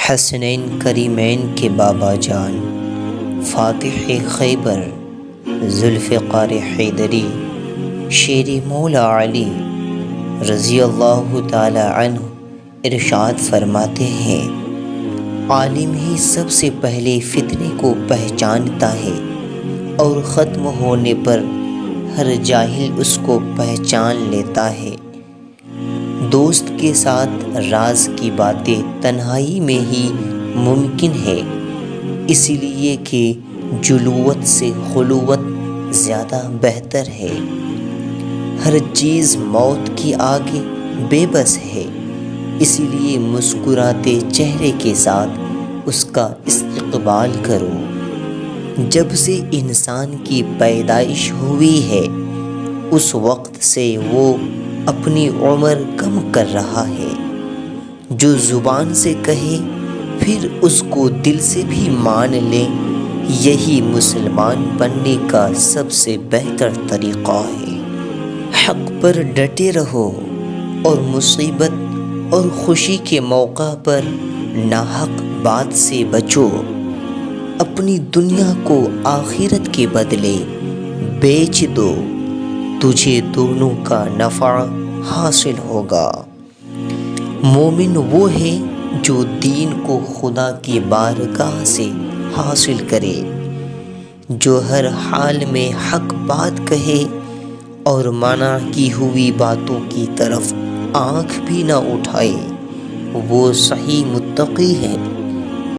حسنین کریمین کے بابا جان فاتح خیبر ذوالفقار حیدری شیر مولا علی رضی اللہ تعالی عنہ ارشاد فرماتے ہیں، عالم ہی سب سے پہلے فتنے کو پہچانتا ہے اور ختم ہونے پر ہر جاہل اس کو پہچان لیتا ہے۔ دوست کے ساتھ راز کی باتیں تنہائی میں ہی ممکن ہے، اس لیے کہ جلوت سے خلوت زیادہ بہتر ہے۔ ہر چیز موت کی آگے بے بس ہے، اس لیے مسکراتے چہرے کے ساتھ اس کا استقبال کرو۔ جب سے انسان کی پیدائش ہوئی ہے اس وقت سے وہ اپنی عمر کم کر رہا ہے۔ جو زبان سے کہے پھر اس کو دل سے بھی مان لے، یہی مسلمان بننے کا سب سے بہتر طریقہ ہے۔ حق پر ڈٹے رہو اور مصیبت اور خوشی کے موقع پر ناحق بات سے بچو۔ اپنی دنیا کو آخرت کے بدلے بیچ دو، تجھے دونوں کا نفع حاصل ہوگا۔ مومن وہ ہے جو دین کو خدا کی بارگاہ سے حاصل کرے، جو ہر حال میں حق بات کہے اور منع کی ہوئی باتوں کی طرف آنکھ بھی نہ اٹھائے، وہ صحیح متقی ہے۔